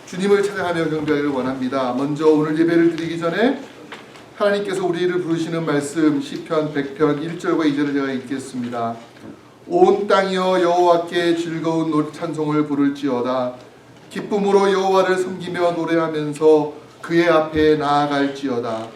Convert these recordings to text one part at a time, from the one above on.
주님을 찬양하며 경배하기를 원합니다. 먼저 오늘 예배를 드리기 전에 하나님께서 우리를 부르시는 말씀 시편 100편 1절과 2절을 제가 읽겠습니다. 온 땅이여 여호와께 즐거운 찬송을 부를지어다. 기쁨으로 여호와를 섬기며 노래하면서 그의 앞에 나아갈지어다.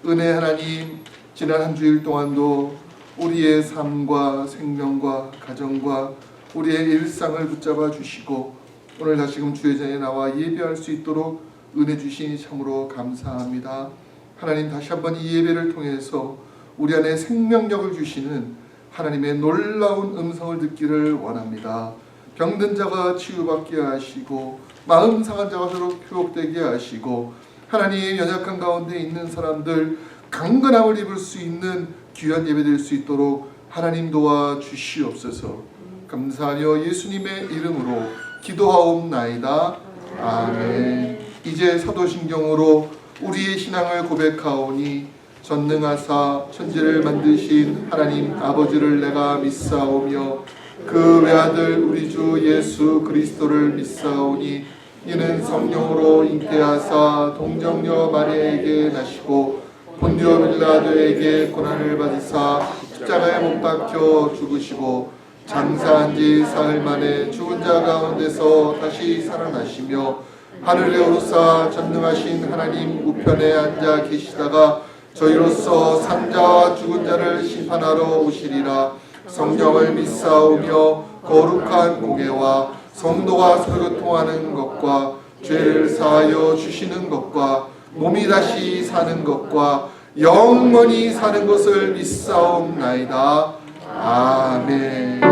은혜 하나님, 지난 한 주일 동안도 우리의 삶과 생명과 가정과 우리의 일상을 붙잡아 주시고 오늘 다시금 주의 전에 나와 예배할 수 있도록 은혜 주시니 참으로 감사합니다. 하나님, 다시 한번 이 예배를 통해서 우리 안에 생명력을 주시는 하나님의 놀라운 음성을 듣기를 원합니다. 병든 자가 치유받게 하시고 마음 상한 자가 회복되게 하시고 하나님, 연약한 가운데 있는 사람들 강건함을 입을 수 있는 귀한 예배 될 수 있도록 하나님 도와주시옵소서. 감사하며 예수님의 이름으로 기도하옵나이다. 아멘. 이제 사도신경으로 우리의 신앙을 고백하오니 전능하사 천지를 만드신 하나님 아버지를 내가 믿사오며 그 외아들 우리 주 예수 그리스도를 믿사오니 이는 성령으로 잉태하사 동정녀 마리아에게 나시고 본디오 빌라도에게 고난을 받으사 십자가에 못 박혀 죽으시고 장사한 지 사흘 만에 죽은 자 가운데서 다시 살아나시며 하늘에 오르사 전능하신 하나님 우편에 앉아 계시다가 저희로서 산자와 죽은 자를 심판하러 오시리라. 성령을 믿사오며 거룩한 공예와 성도가 서로 통하는 것과 죄를 사하여 주시는 것과 몸이 다시 사는 것과 영원히 사는 것을 믿사옵나이다. 아멘. 내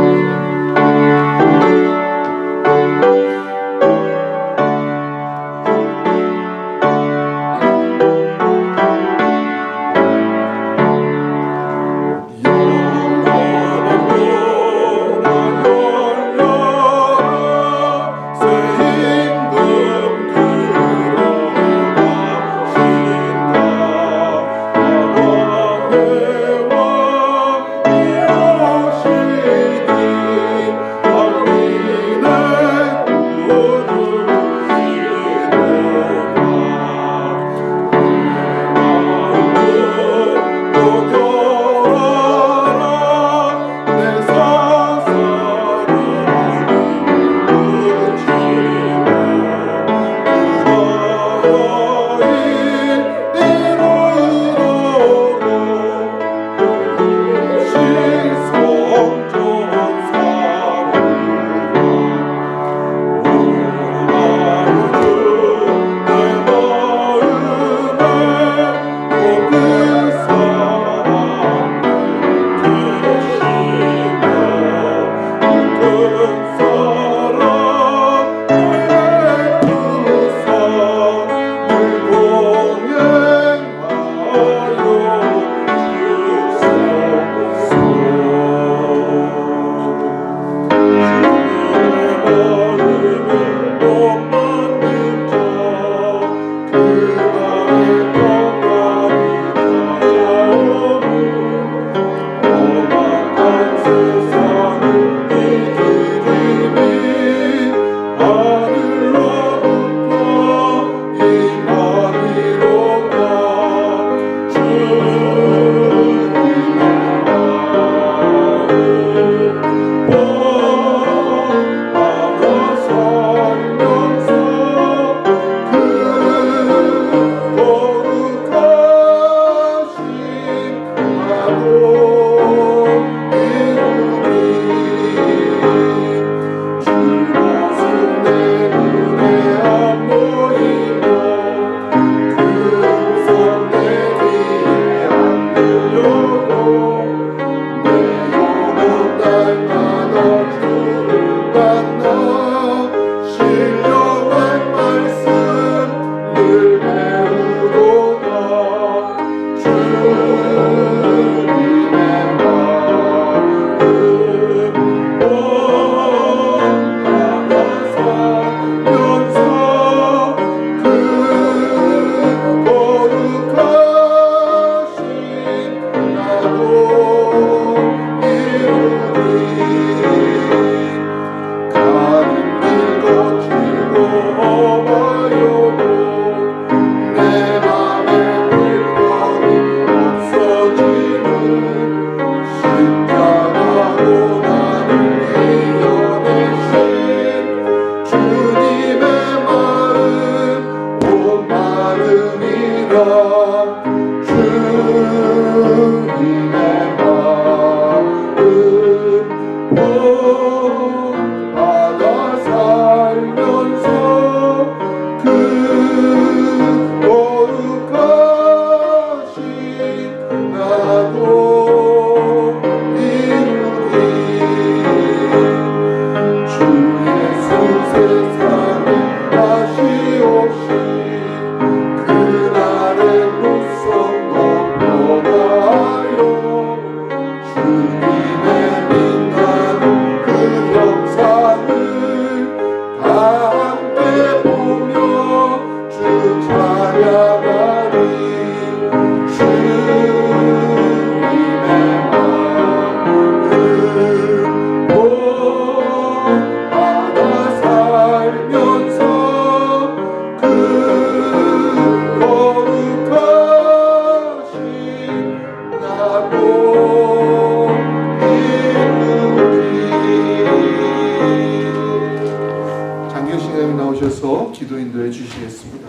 기도 인도해 주시겠습니다.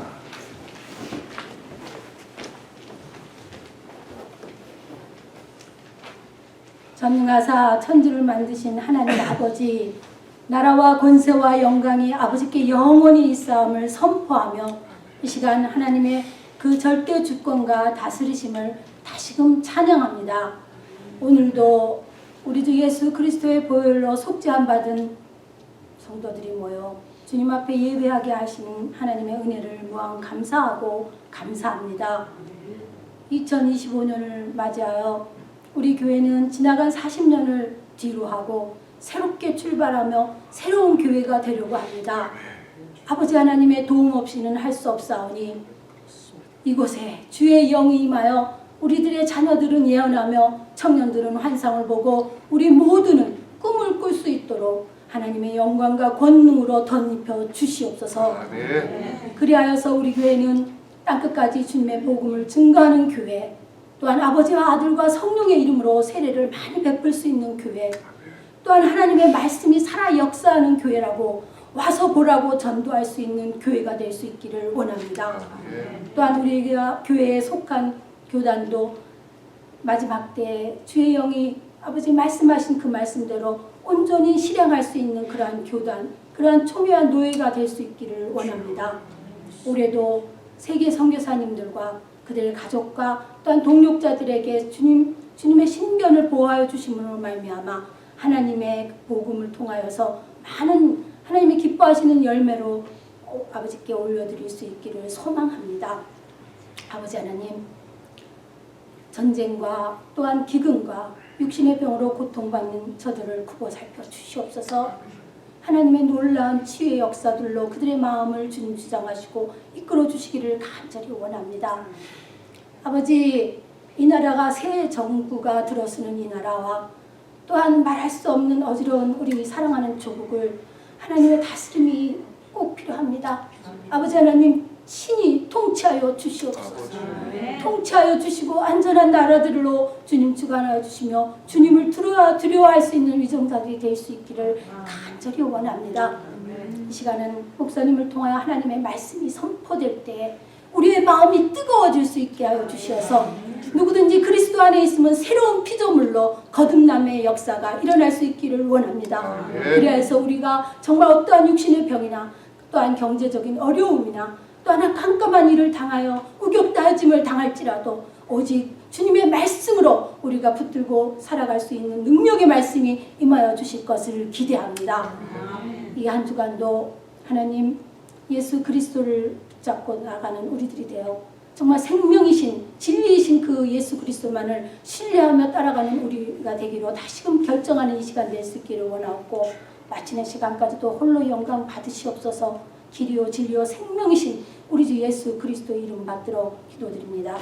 전능하사 천지를 만드신 하나님 아버지, 나라와 권세와 영광이 아버지께 영원히 있사옴을 선포하며 이 시간 하나님의 그 절대 주권과 다스리심을 다시금 찬양합니다. 오늘도 우리 주 예수 그리스도의 보혈로 속죄함 받은 성도들이 모여 주님 앞에 예배하게 하시는 하나님의 은혜를 무한 감사하고 감사합니다. 2025년을 맞이하여 우리 교회는 지나간 40년을 뒤로하고 새롭게 출발하며 새로운 교회가 되려고 합니다. 아버지 하나님의 도움 없이는 할 수 없사오니 이곳에 주의 영이 임하여 우리들의 자녀들은 예언하며 청년들은 환상을 보고 우리 모두는 꿈을 꿀 수 있도록 하나님의 영광과 권능으로 덧입혀 주시옵소서. 그리하여서 우리 교회는 땅끝까지 주님의 복음을 증거하는 교회, 또한 아버지와 아들과 성령의 이름으로 세례를 많이 베풀 수 있는 교회, 또한 하나님의 말씀이 살아 역사하는 교회라고 와서 보라고 전도할 수 있는 교회가 될 수 있기를 원합니다. 또한 우리 교회에 속한 교단도 마지막 때에 주의 영이 아버지 말씀하신 그 말씀대로 온전히 실행할 수 있는 그러한 교단, 그러한 총회한 노예가 될 수 있기를 원합니다. 올해도 세계 선교사님들과 그들의 가족과 또한 동력자들에게 주님의 신변을 보호하여 주심으로 말미암아 하나님의 복음을 통하여서 많은 하나님이 기뻐하시는 열매로 아버지께 올려드릴 수 있기를 소망합니다. 아버지 하나님, 전쟁과 또한 기근과 육신의 병으로 고통받는 저들을 크고 살펴 주시옵소서. 하나님의 놀라운 치유의 역사들로 그들의 마음을 주님 주장하시고 이끌어 주시기를 간절히 원합니다. 아버지, 이 나라가 새 정부가 들어서는 이 나라와 또한 말할 수 없는 어지러운 우리 사랑하는 조국을 하나님의 다스림이 꼭 필요합니다. 아버지 하나님, 친히 통치하여 주시옵소서. 통치하여 주시고 안전한 나라들로 주님 주관하여 주시며 주님을 두려워할 수 있는 위정자들이 될 수 있기를 간절히 원합니다. 이 시간은 목사님을 통하여 하나님의 말씀이 선포될 때 우리의 마음이 뜨거워질 수 있게 하여 주시어서 누구든지 그리스도 안에 있으면 새로운 피조물로 거듭남의 역사가 일어날 수 있기를 원합니다. 그래서 우리가 정말 어떠한 육신의 병이나 또한 경제적인 어려움이나 또한 깜깜한 일을 당하여 우격다짐을 당할지라도 오직 주님의 말씀으로 우리가 붙들고 살아갈 수 있는 능력의 말씀이 임하여 주실 것을 기대합니다. 이 한 주간도 하나님 예수 그리스도를 붙잡고 나가는 우리들이 되어 정말 생명이신 진리이신 그 예수 그리스도만을 신뢰하며 따라가는 우리가 되기로 다시금 결정하는 이 시간 될 수 있기를 원하고, 마치는 시간까지도 홀로 영광 받으시옵소서. 길이요 진리요 생명이신 우리 주 예수 그리스도 이름 받들어 기도드립니다.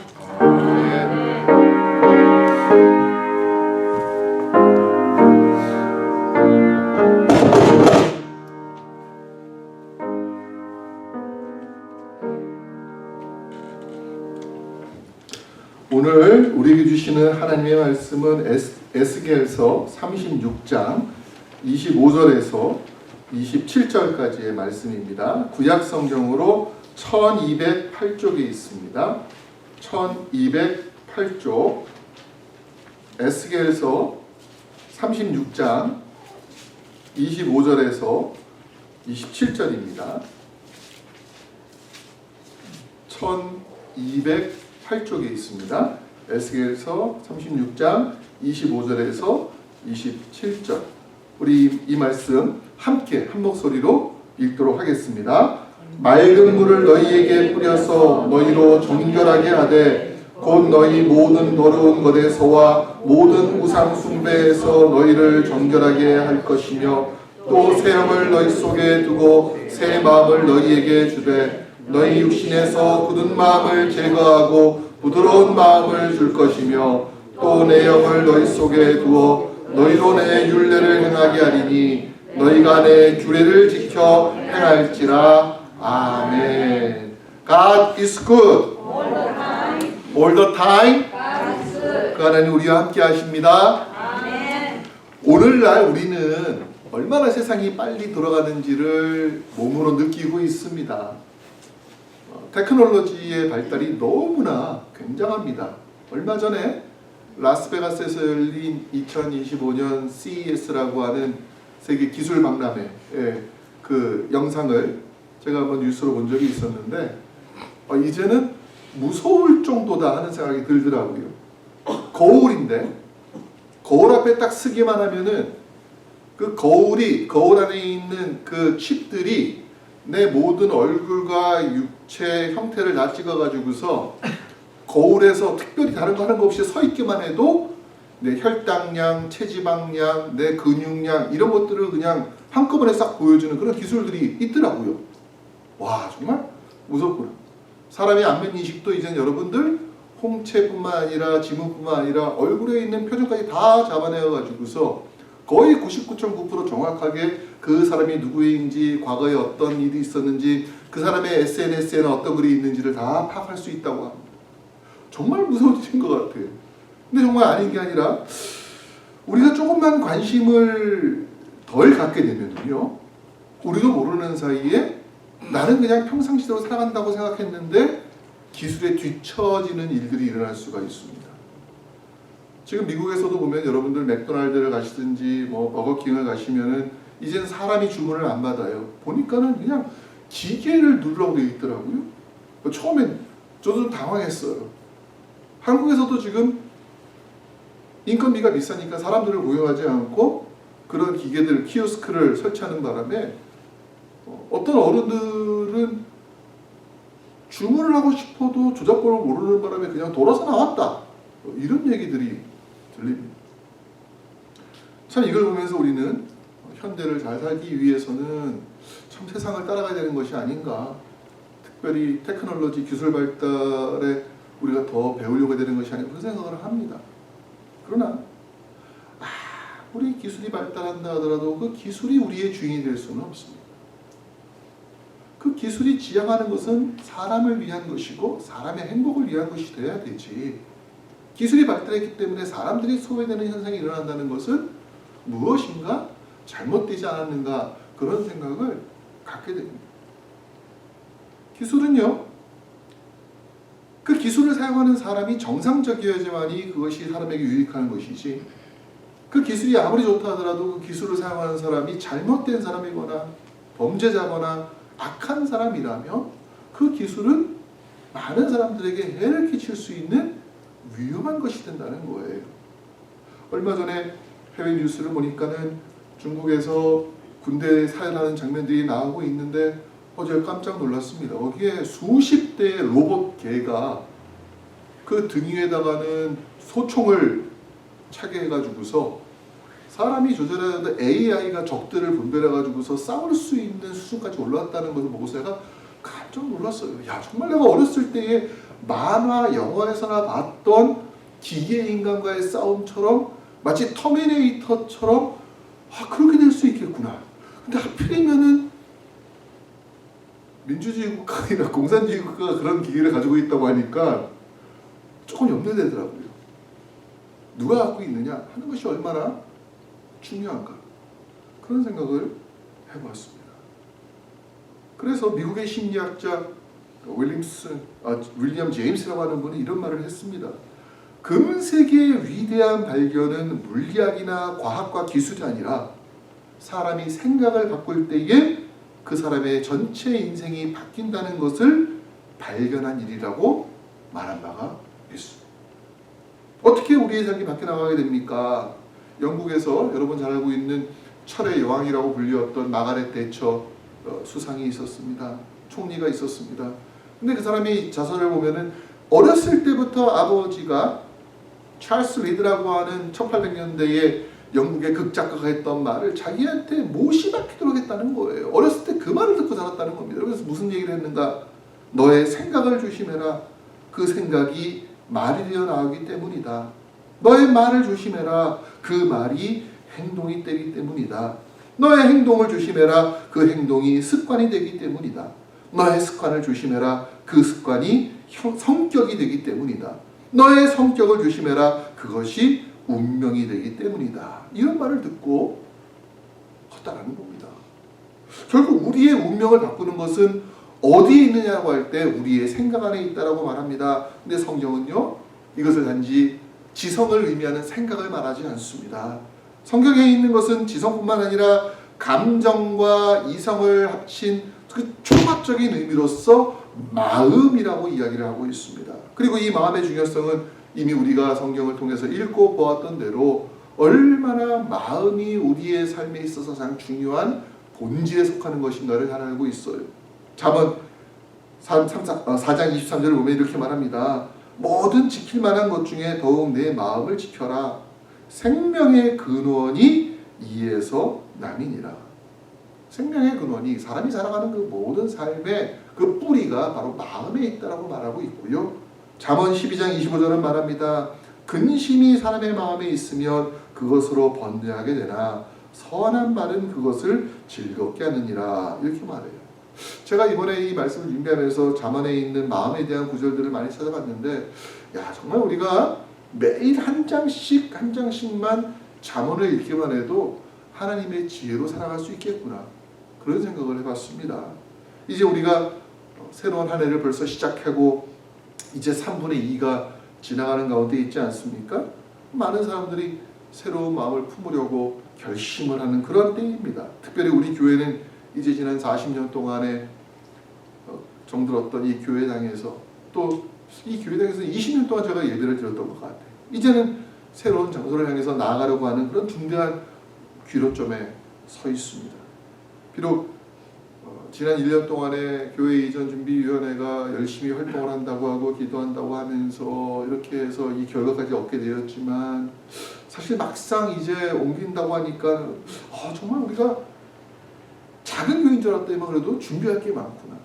오늘 우리에게 주시는 하나님의 말씀은 에스겔서 36장 25절에서 27절까지의 말씀입니다. 구약 성경으로 1208쪽에 있습니다. 1208쪽 에스겔서 36장 25절에서 27절입니다. 1208쪽에 있습니다. 에스겔서 36장 25절에서 27절. 우리 이 말씀 함께 한 목소리로 읽도록 하겠습니다. 맑은 물을 너희에게 뿌려서 너희로 정결하게 하되 곧 너희 모든 더러운 것에서와 모든 우상 숭배에서 너희를 정결하게 할 것이며 또 새 영을 너희 속에 두고 새 마음을 너희에게 주되 너희 육신에서 굳은 마음을 제거하고 부드러운 마음을 줄 것이며 또 내 영을 너희 속에 두어 너희로 내 율례를 행하게 하리니 너희가 내 규례를 지켜 행할지라. 아멘. God is good. All the time. 그 하나님 우리와 함께 하십니다. 아멘. 오늘날 우리는 얼마나 세상이 빨리 돌아가는지를 몸으로 느끼고 있습니다. 테크놀로지의 발달이 너무나 굉장합니다. 얼마 전에 라스베가스에서 열린 2025년 CES라고 하는 세계 기술 박람회 그 영상을 제가 한번 뉴스로 본 적이 있었는데 이제는 무서울 정도다 하는 생각이 들더라고요. 거울인데 거울 앞에 딱 서기만 하면은 그 거울 안에 있는 그 칩들이 내 모든 얼굴과 육체 형태를 다 찍어가지고서 거울에서 특별히 다른 거 하는 거 없이 서 있기만 해도 내 혈당량, 체지방량, 내 근육량 이런 것들을 그냥 한꺼번에 싹 보여주는 그런 기술들이 있더라고요. 와, 정말 무섭구나. 사람의 안면 인식도 이제 여러분들 홍채뿐만 아니라 지문뿐만 아니라 얼굴에 있는 표정까지 다 잡아내어가지고서 거의 99.9% 정확하게 그 사람이 누구인지, 과거에 어떤 일이 있었는지, 그 사람의 SNS에는 어떤 글이 있는지를 다 파악할 수 있다고 합니다. 정말 무서워진 것 같아요. 근데 정말 아닌 게 아니라 우리가 조금만 관심을 덜 갖게 되면요, 우리도 모르는 사이에 나는 그냥 평상시대로 살아간다고 생각했는데 기술에 뒤처지는 일들이 일어날 수가 있습니다. 지금 미국에서도 보면 여러분들 맥도날드를 가시든지 뭐 버거킹을 가시면은 이제는 사람이 주문을 안 받아요. 보니까는 그냥 기계를 누르라고 되어 있더라고요. 처음엔 저도 좀 당황했어요. 한국에서도 지금 인건비가 비싸니까 사람들을 고용하지 않고 그런 기계들, 키오스크를 설치하는 바람에 어떤 어른들은 주문을 하고 싶어도 조작법을 모르는 바람에 그냥 돌아서 나왔다. 이런 얘기들이 들립니다. 참 이걸 보면서 우리는 현대를 잘 살기 위해서는 참 세상을 따라가야 되는 것이 아닌가. 특별히 테크놀로지 기술 발달에 우리가 더 배우려고 되는 것이 아닌가 그런 생각을 합니다. 그러나 우리 기술이 발달한다 하더라도 그 기술이 우리의 주인이 될 수는 없습니다. 그 기술이 지향하는 것은 사람을 위한 것이고 사람의 행복을 위한 것이 돼야 되지. 기술이 발달했기 때문에 사람들이 소외되는 현상이 일어난다는 것은 무엇인가 잘못되지 않았는가 그런 생각을 갖게 됩니다. 기술은요, 그 기술을 사용하는 사람이 정상적이어야지만이 그것이 사람에게 유익하는 것이지, 그 기술이 아무리 좋다 하더라도 그 기술을 사용하는 사람이 잘못된 사람이거나 범죄자거나 악한 사람이라면 그 기술은 많은 사람들에게 해를 끼칠 수 있는 위험한 것이 된다는 거예요. 얼마 전에 해외 뉴스를 보니까는 중국에서 군대 사살하는 장면들이 나오고 있는데 제가 깜짝 놀랐습니다. 거기에 수십 대의 로봇 개가 그 등 위에다가는 소총을 차게 해가지고서 사람이 조절해야 하는데 AI가 적들을 분별해가지고서 싸울 수 있는 수준까지 올라왔다는 것을 보고서 제가 깜짝 놀랐어요. 야, 정말 내가 어렸을 때에 만화, 영화에서나 봤던 기계 인간과의 싸움처럼 마치 터미네이터처럼 그렇게 될 수 있겠구나. 근데 하필이면은 민주주의 국가나 공산주의 국가가 그런 기계를 가지고 있다고 하니까 조금 염려되더라고요. 누가 갖고 있느냐 하는 것이 얼마나 중요한가 그런 생각을 해보았습니다. 그래서 미국의 심리학자 윌리엄 제임스라고 하는 분이 이런 말을 했습니다. 금세기의 위대한 발견은 물리학이나 과학과 기술이 아니라 사람이 생각을 바꿀 때에 그 사람의 전체 인생이 바뀐다는 것을 발견한 일이라고 말한 바가 있습니다. 어떻게 우리의 삶이 바뀌어나가게 됩니까? 영국에서 여러분 잘 알고 있는 철의 여왕이라고 불렸던 마가렛 대처 수상이 있었습니다. 총리가 있었습니다. 근데 그 사람이 자서를 보면은 어렸을 때부터 아버지가 찰스 리드라고 하는 1800년대에 영국의 극작가가 했던 말을 자기한테 못이 박히도록 했다는 거예요. 어렸을 때 그 말을 듣고 자랐다는 겁니다. 그래서 무슨 얘기를 했는가? 너의 생각을 조심해라. 그 생각이 말이 되어 나오기 때문이다. 너의 말을 조심해라. 그 말이 행동이 되기 때문이다. 너의 행동을 조심해라. 그 행동이 습관이 되기 때문이다. 너의 습관을 조심해라. 그 습관이 성격이 되기 때문이다. 너의 성격을 조심해라. 그것이 운명이 되기 때문이다. 이런 말을 듣고 컸다라는 겁니다. 결국 우리의 운명을 바꾸는 것은 어디에 있느냐고 할 때 우리의 생각 안에 있다라고 말합니다. 근데 성경은요, 이것을 단지 지성을 의미하는 생각을 말하지 않습니다. 성경에 있는 것은 지성뿐만 아니라 감정과 이성을 합친 그 종합적인 의미로서 마음이라고 이야기를 하고 있습니다. 그리고 이 마음의 중요성은 이미 우리가 성경을 통해서 읽고 보았던 대로 얼마나 마음이 우리의 삶에 있어서 가장 중요한 본질에 속하는 것인가를 잘 알고 있어요. 잠언 4장 23절을 보면 이렇게 말합니다. 뭐든 지킬 만한 것 중에 더욱 내 마음을 지켜라. 생명의 근원이 이에서 남이니라. 생명의 근원이 사람이 살아가는 그 모든 삶의 그 뿌리가 바로 마음에 있다라고 말하고 있고요. 잠언 12장 25절은 말합니다. 근심이 사람의 마음에 있으면 그것으로 번뇌하게 되나 선한 말은 그것을 즐겁게 하느니라. 이렇게 말해요. 제가 이번에 이 말씀을 준비하면서 잠언에 있는 마음에 대한 구절들을 많이 찾아봤는데 야 정말 우리가 매일 한 장씩만 잠언을 읽기만 해도 하나님의 지혜로 살아갈 수 있겠구나 그런 생각을 해봤습니다. 이제 우리가 새로운 한 해를 벌써 시작하고 이제 3분의 2가 지나가는 가운데 있지 않습니까? 많은 사람들이 새로운 마음을 품으려고 결심을 하는 그런 때입니다. 특별히 우리 교회는 이제 지난 40년 동안에 정들었던 이 교회당에서 또 이 교회당에서 20년 동안 제가 예배를 드렸던 것 같아요. 이제는 새로운 장소를 향해서 나아가려고 하는 그런 중대한 귀로점에 서 있습니다. 비록 지난 1년 동안에 교회 이전 준비위원회가 열심히 활동을 한다고 하고 기도한다고 하면서 이렇게 해서 이 결과까지 얻게 되었지만 사실 막상 이제 옮긴다고 하니까 정말 우리가 작은 교회인 줄 알았더니만 그래도 준비할 게 많구나.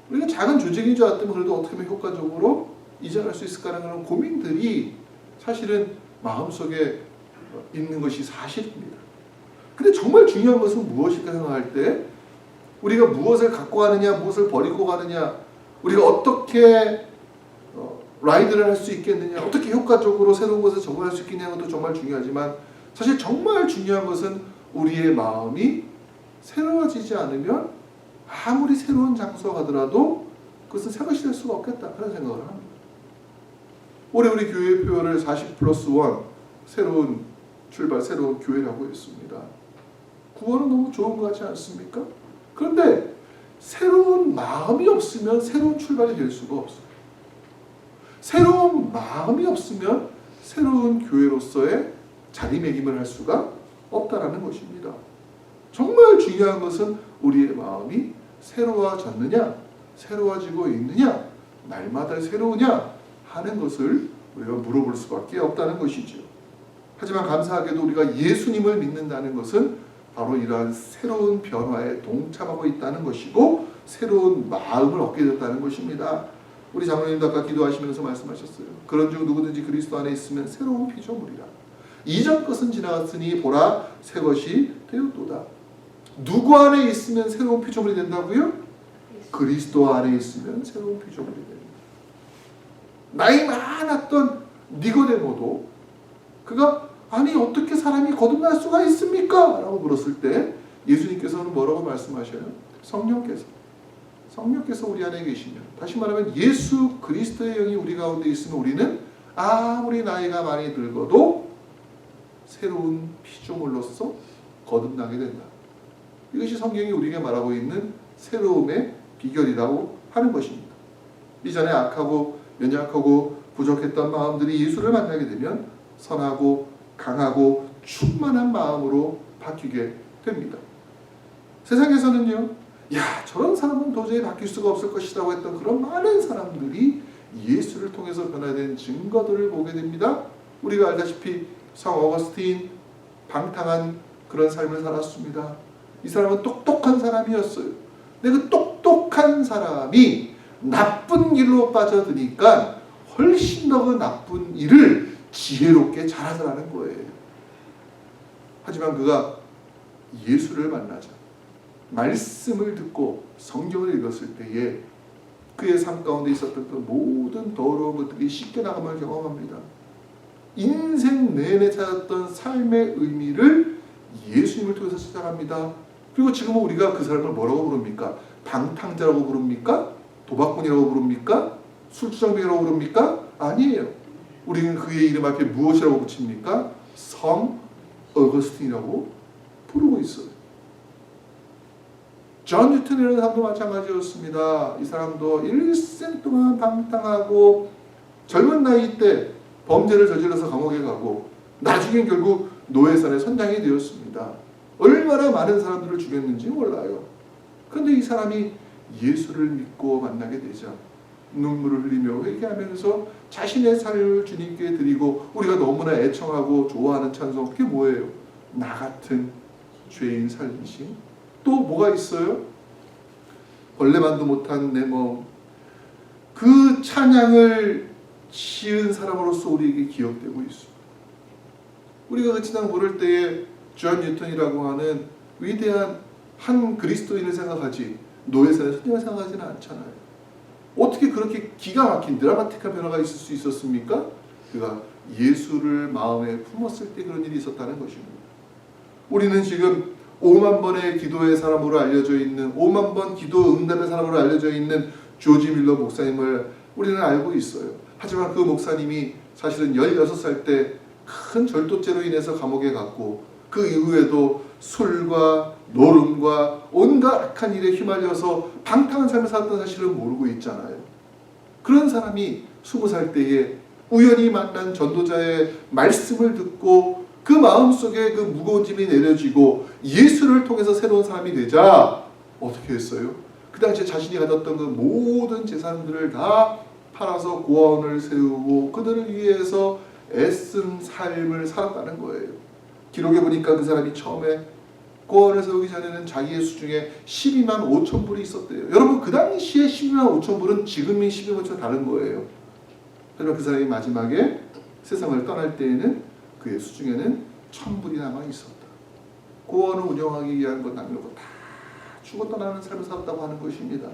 우리가 작은 조직인 줄 알았더니 그래도 어떻게 하면 효과적으로 이전할 수 있을까라는 그런 고민들이 사실은 마음속에 있는 것이 사실입니다. 근데 정말 중요한 것은 무엇일까 생각할 때 우리가 무엇을 갖고 가느냐, 무엇을 버리고 가느냐, 우리가 어떻게 라이드를 할 수 있겠느냐, 어떻게 효과적으로 새로운 것을 적응할 수 있겠냐는 것도 정말 중요하지만 사실 정말 중요한 것은 우리의 마음이 새로워지지 않으면 아무리 새로운 장소가 가더라도 그것은 새 것이 될 수가 없겠다 그런 생각을 합니다. 올해 우리 교회표를 40+1 새로운 출발, 새로운 교회라고 했습니다. 구원은 너무 좋은 것 같지 않습니까? 그런데 새로운 마음이 없으면 새로운 출발이 될 수가 없어요. 새로운 마음이 없으면 새로운 교회로서의 자리매김을 할 수가 없다라는 것입니다. 정말 중요한 것은 우리의 마음이 새로워졌느냐, 새로워지고 있느냐, 날마다 새로우냐 하는 것을 우리가 물어볼 수밖에 없다는 것이죠. 하지만 감사하게도 우리가 예수님을 믿는다는 것은 바로 이러한 새로운 변화에 동참하고 있다는 것이고 새로운 마음을 얻게 됐다는 것입니다. 우리 장로님도 아까 기도하시면서 말씀하셨어요. 그런즉 누구든지 그리스도 안에 있으면 새로운 피조물이라. 이전 것은 지나갔으니 보라 새 것이 되었도다. 누구 안에 있으면 새로운 피조물이 된다고요? 그리스도 안에 있으면 새로운 피조물이 됩니다. 나이 많았던 니고데모도 그가 아니 어떻게 사람이 거듭날 수가 있습니까? 라고 물었을 때 예수님께서는 뭐라고 말씀하셔요? 성령께서 우리 안에 계시면, 다시 말하면 예수 그리스도의 영이 우리 가운데 있으면 우리는 아무리 나이가 많이 들어도 새로운 피조물로서 거듭나게 된다. 이것이 성경이 우리에게 말하고 있는 새로움의 비결이라고 하는 것입니다. 이전에 악하고 연약하고 부족했던 마음들이 예수를 만나게 되면 선하고 강하고 충만한 마음으로 바뀌게 됩니다. 세상에서는요, 야 저런 사람은 도저히 바뀔 수가 없을 것이라고 했던 그런 많은 사람들이 예수를 통해서 변화된 증거들을 보게 됩니다. 우리가 알다시피 성 어거스틴 방탕한 그런 삶을 살았습니다. 이 사람은 똑똑한 사람이었어요. 근데 그 똑똑한 사람이 나쁜 길로 빠져드니까 훨씬 더 그 나쁜 일을 지혜롭게 잘하더라는 거예요. 하지만 그가 예수를 만나자, 말씀을 듣고 성경을 읽었을 때에 그의 삶 가운데 있었던 그 모든 더러운 것들이 씻겨나감을 경험합니다. 인생 내내 찾았던 삶의 의미를 예수님을 통해서 찾아갑니다. 그리고 지금은 우리가 그 사람을 뭐라고 부릅니까? 방탕자라고 부릅니까? 도박꾼이라고 부릅니까? 술주정뱅이라고 부릅니까? 아니에요. 우리는 그의 이름 앞에 무엇이라고 붙입니까? 성 어거스틴이라고 부르고 있어요. 존 뉴턴이라는 사람도 마찬가지였습니다. 이 사람도 일생 동안 방탕하고 젊은 나이 때 범죄를 저질러서 감옥에 가고 나중엔 결국 노예산의 선장이 되었습니다. 얼마나 많은 사람들을 죽였는지 몰라요. 그런데 이 사람이 예수를 믿고 만나게 되자 눈물을 흘리며 회개하면서 자신의 삶을 주님께 드리고, 우리가 너무나 애청하고 좋아하는 찬송, 그게 뭐예요? 나 같은 죄인 살리심. 또 뭐가 있어요? 벌레만도 못한 내 몸. 그 찬양을 지은 사람으로서 우리에게 기억되고 있습니다. 우리가 그 찬양 부를 때에 존 뉴턴이라고 하는 위대한 한 그리스도인을 생각하지 노예산의 선생을 생각하지는 않잖아요. 어떻게 그렇게 기가 막힌 드라마틱한 변화가 있을 수 있었습니까? 그가 예수를 마음에 품었을 때 그런 일이 있었다는 것입니다. 우리는 지금 5만 번의 기도의 사람으로 알려져 있는, 5만 번 기도 응답의 사람으로 알려져 있는 조지 밀러 목사님을 우리는 알고 있어요. 하지만 그 목사님이 사실은 16살 때 큰 절도죄로 인해서 감옥에 갔고, 그 이후에도 술과 노름과 온갖 악한 일에 휘말려서 방탕한 삶을 살았던 사실을 모르고 있잖아요. 그런 사람이 20살 때에 우연히 만난 전도자의 말씀을 듣고 그 마음속에 그 무거운 짐이 내려지고 예수를 통해서 새로운 사람이 되자 어떻게 했어요? 그 당시에 자신이 가졌던 그 모든 재산들을 다 팔아서 고아원을 세우고 그들을 위해서 애쓴 삶을 살았다는 거예요. 기록에 보니까 그 사람이 처음에 고아원을 세우기 전에는 자기의 수중에 12만 5천 불이 있었대요. 여러분, 그 당시에 12만 5천 불은 지금의 12만 5천 다른 거예요. 하지만 그 사람이 마지막에 세상을 떠날 때에는 그의 수중에는 1,000불이 남아 있었다. 고아원을 운영하기 위한 것 남겨놓고 다 죽어 떠나는 삶을 살았다고 하는 것입니다.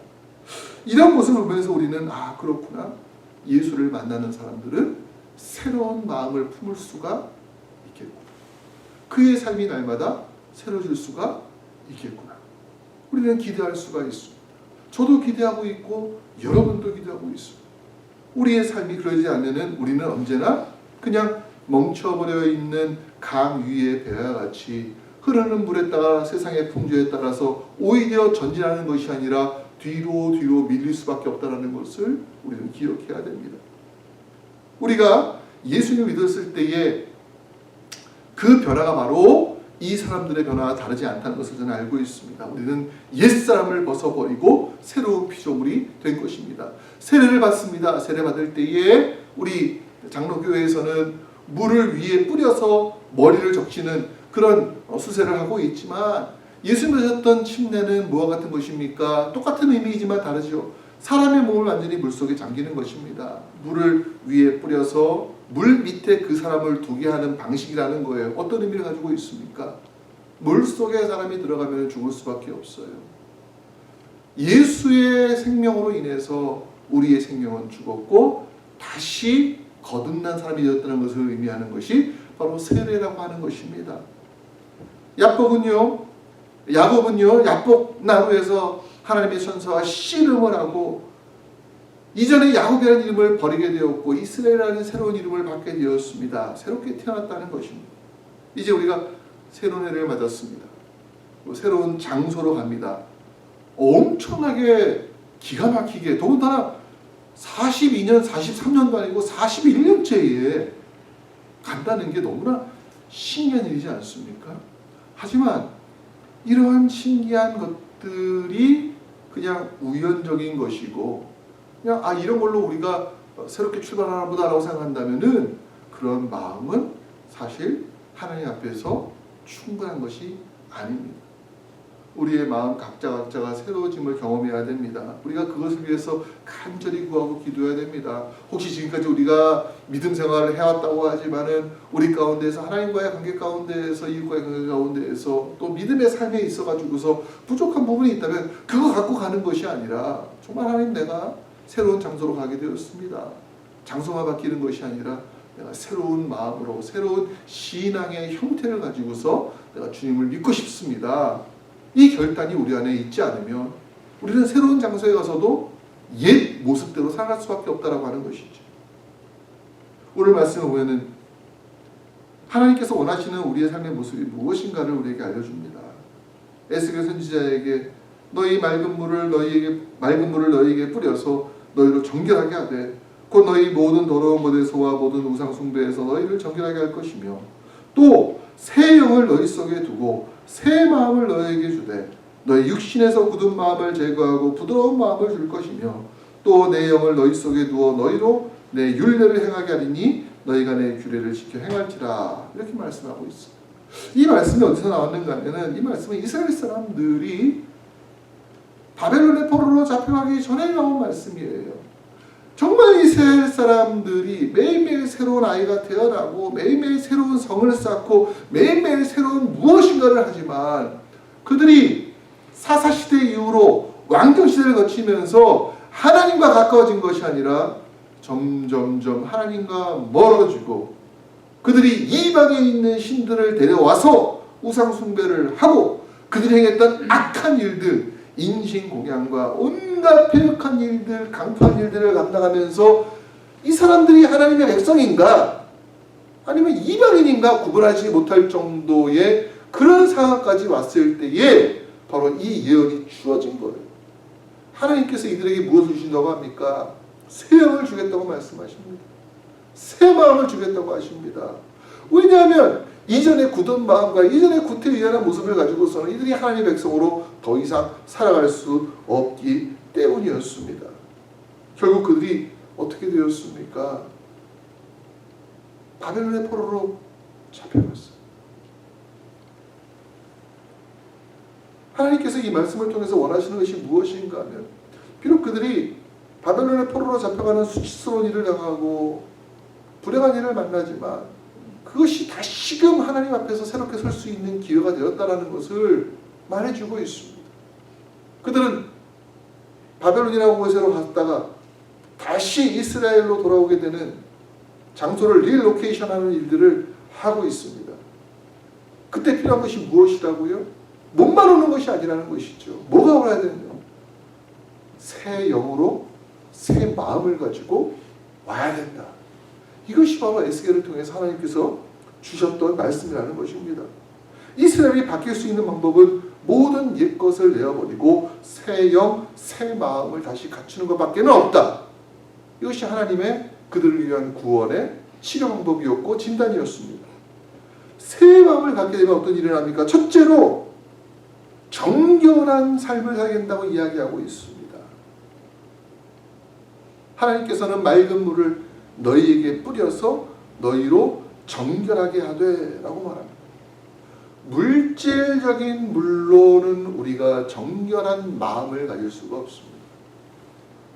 이런 모습을 보면서 우리는 아 그렇구나, 예수를 만나는 사람들은 새로운 마음을 품을 수가 있겠구나, 그의 삶이 날마다 새로워질 수가 있겠구나, 우리는 기대할 수가 있습니다. 저도 기대하고 있고 여러분도 기대하고 있습니다. 우리의 삶이 그러지 않으면 우리는 언제나 그냥 멈춰버려 있는 강 위의 배와 같이 흐르는 물에 따라 세상의 풍조에 따라서 오히려 전진하는 것이 아니라 뒤로 밀릴 수밖에 없다는 것을 우리는 기억해야 됩니다. 우리가 예수님을 믿었을 때에 그 변화가 바로 이 사람들의 변화와 다르지 않다는 것을 저는 알고 있습니다. 우리는 옛사람을 벗어버리고 새로운 피조물이 된 것입니다. 세례를 받습니다. 세례 받을 때에 우리 장로교회에서는 물을 위에 뿌려서 머리를 적시는 그런 수세를 하고 있지만, 예수님 하셨던 침례는 뭐와 같은 것입니까? 똑같은 의미이지만 다르죠. 사람의 몸을 완전히 물속에 잠기는 것입니다. 물을 위에 뿌려서 물 밑에 그 사람을 두게 하는 방식이라는 거예요. 어떤 의미를 가지고 있습니까? 물속에 사람이 들어가면 죽을 수밖에 없어요. 예수의 생명으로 인해서 우리의 생명은 죽었고 다시 거듭난 사람이 되었다는 것을 의미하는 것이 바로 세례라고 하는 것입니다. 야곱은요 야복 나루에서 하나님의 천사와 씨름을 하고 이전에 야곱이라는 이름을 버리게 되었고 이스라엘이라는 새로운 이름을 받게 되었습니다. 새롭게 태어났다는 것입니다. 이제 우리가 새로운 해를 맞았습니다. 새로운 장소로 갑니다. 엄청나게 기가 막히게 더군다나 42년, 43년도 아니고 41년째에 간다는 게 너무나 신기한 일이지 않습니까? 하지만 이러한 신기한 것들이 그냥 우연적인 것이고 그냥 이런 걸로 우리가 새롭게 출발하나 보다라고 생각한다면은 그런 마음은 사실 하나님 앞에서 충분한 것이 아닙니다. 우리의 마음 각자가 새로워짐을 경험해야 됩니다. 우리가 그것을 위해서 간절히 구하고 기도해야 됩니다. 혹시 지금까지 우리가 믿음 생활을 해왔다고 하지만은 우리 가운데에서 하나님과의 관계 가운데에서 이웃과의 관계 가운데에서 또 믿음의 삶에 있어가지고서 부족한 부분이 있다면 그거 갖고 가는 것이 아니라 정말 하나님 내가 새로운 장소로 가게 되었습니다. 장소만 바뀌는 것이 아니라 내가 새로운 마음으로 새로운 신앙의 형태를 가지고서 내가 주님을 믿고 싶습니다. 이 결단이 우리 안에 있지 않으면 우리는 새로운 장소에 가서도 옛 모습대로 살아갈 수밖에 없다라고 하는 것이죠. 오늘 말씀을 보면은 하나님께서 원하시는 우리의 삶의 모습이 무엇인가를 우리에게 알려줍니다. 에스겔 선지자에게 너희 맑은 물을 너희에게 뿌려서 너희를 정결하게 하되 곧 너희 모든 더러운 것에서와 모든 우상 숭배에서 너희를 정결하게 할 것이며 또 새 영을 너희 속에 두고 새 마음을 너희에게 주되 너희 육신에서 굳은 마음을 제거하고 부드러운 마음을 줄 것이며 또 내 영을 너희 속에 두어 너희로 내 율례를 행하게 하리니 너희가 내 규례를 지켜 행할지라 이렇게 말씀하고 있습니다. 이 말씀이 어디서 나왔는가 하면 이 말씀은 이스라엘 사람들이 바벨론의 포로로 잡혀가기 전에 나온 말씀이에요. 정말 이스라엘 사람들이 매일매일 새로운 아이가 태어나고 매일매일 새로운 성을 쌓고 매일매일 새로운 무엇인가를 하지만 그들이 사사시대 이후로 왕정시대를 거치면서 하나님과 가까워진 것이 아니라 점점점 하나님과 멀어지고 그들이 이방에 있는 신들을 데려와서 우상숭배를 하고 그들이 행했던 악한 일들 인신공양과 온갖 폐역한 일들, 강포한 일들을 감당하면서 이 사람들이 하나님의 백성인가 아니면 이방인인가 구분하지 못할 정도의 그런 상황까지 왔을 때에 바로 이 예언이 주어진 거예요. 하나님께서 이들에게 무엇을 주신다고 합니까? 새 영을 주겠다고 말씀하십니다. 새 마음을 주겠다고 하십니다. 왜냐하면 이전의 굳은 마음과 이전의 구태의연한 모습을 가지고서는 이들이 하나님의 백성으로 더 이상 살아갈 수 없기 때문이었습니다. 결국 그들이 어떻게 되었습니까? 바벨론의 포로로 잡혀갔어요. 하나님께서 이 말씀을 통해서 원하시는 것이 무엇인가 하면 비록 그들이 바벨론의 포로로 잡혀가는 수치스러운 일을 당하고 불행한 일을 만나지만 그것이 다시금 하나님 앞에서 새롭게 설 수 있는 기회가 되었다는 것을 말해주고 있습니다. 그들은 바벨론이라는 곳으로 갔다가 다시 이스라엘로 돌아오게 되는 장소를 릴로케이션하는 일들을 하고 있습니다. 그때 필요한 것이 무엇이라고요? 몸만 오는 것이 아니라는 것이죠. 뭐가 오야 되느냐? 새 영으로 새 마음을 가지고 와야 된다. 이것이 바로 에스겔을 통해서 하나님께서 주셨던 말씀이라는 것입니다. 이스라엘이 바뀔 수 있는 방법은 모든 옛것을 내어버리고 새 영, 새 마음을 다시 갖추는 것밖에 없다. 이것이 하나님의 그들을 위한 구원의 치료 방법이었고 진단이었습니다. 새 마음을 갖게 되면 어떤 일이 납니까? 첫째로 정결한 삶을 살게 된다고 이야기하고 있습니다. 하나님께서는 맑은 물을 너희에게 뿌려서 너희로 정결하게 하되 라고 말합니다. 물질적인 물로는 우리가 정결한 마음을 가질 수가 없습니다.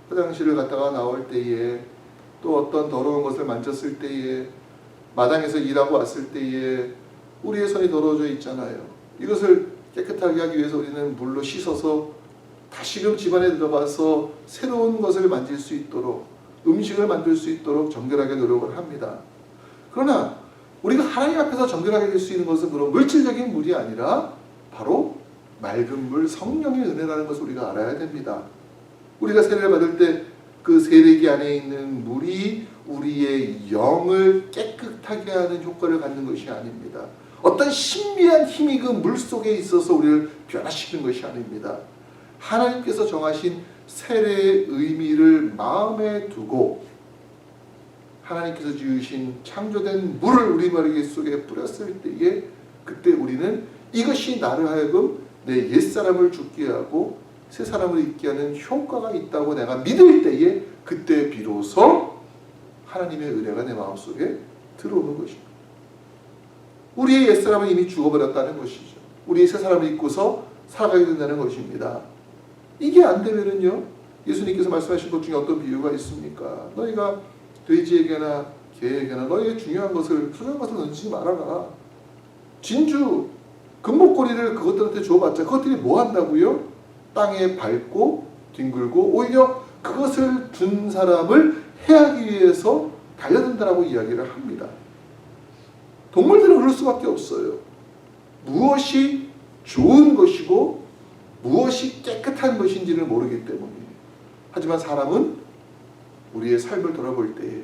화장실을 갔다가 나올 때에 또 어떤 더러운 것을 만졌을 때에 마당에서 일하고 왔을 때에 우리의 손이 더러워져 있잖아요. 이것을 깨끗하게 하기 위해서 우리는 물로 씻어서 다시금 집안에 들어가서 새로운 것을 만질 수 있도록 음식을 만들 수 있도록 정결하게 노력을 합니다. 그러나 우리가 하나님 앞에서 정결하게 될 수 있는 것은 그런 물질적인 물이 아니라 바로 맑은 물, 성령의 은혜라는 것을 우리가 알아야 됩니다. 우리가 세례를 받을 때 그 세례기 안에 있는 물이 우리의 영을 깨끗하게 하는 효과를 갖는 것이 아닙니다. 어떤 신비한 힘이 그 물 속에 있어서 우리를 변화시키는 것이 아닙니다. 하나님께서 정하신 세례의 의미를 마음에 두고 하나님께서 지으신 창조된 물을 우리 머릿속에 뿌렸을 때에 그때 우리는 이것이 나를 하여금 내 옛사람을 죽게 하고 새 사람을 있게 하는 효과가 있다고 내가 믿을 때에 그때 비로소 하나님의 은혜가 내 마음속에 들어오는 것입니다. 우리의 옛사람은 이미 죽어버렸다는 것이죠. 우리의 새 사람을 입고서 살아가게 된다는 것입니다. 이게 안 되면은요, 예수님께서 말씀하신 것 중에 어떤 비유가 있습니까? 너희가 돼지에게나 개에게나 너희의 중요한 것을, 소중한 것을 던지지 말아라. 진주, 금목걸이를 그것들한테 줘봤자 그것들이 뭐 한다고요? 땅에 밟고 뒹굴고 오히려 그것을 준 사람을 해하기 위해서 달려든다라고 이야기를 합니다. 동물들은 그럴 수밖에 없어요. 무엇이 좋은 것이고 무엇이 깨끗한 것인지를 모르기 때문이에요. 하지만 사람은 우리의 삶을 돌아볼 때에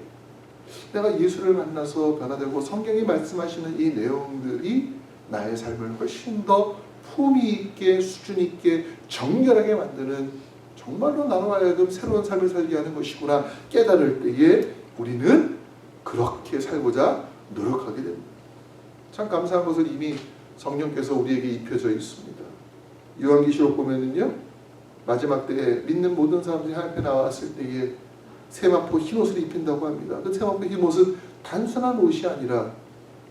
내가 예수를 만나서 변화되고 성경이 말씀하시는 이 내용들이 나의 삶을 훨씬 더 품위 있게, 수준 있게, 정결하게 만드는, 정말로 나로 하여금 새로운 삶을 살게 하는 것이구나 깨달을 때에 우리는 그렇게 살고자 노력하게 됩니다. 참 감사한 것은 이미 성령께서 우리에게 입혀져 있습니다. 요한계시록 보면은요, 마지막 때에 믿는 모든 사람들이 하나님 앞에 나왔을 때에 세마포 흰옷을 입힌다고 합니다. 그 세마포 흰옷은 단순한 옷이 아니라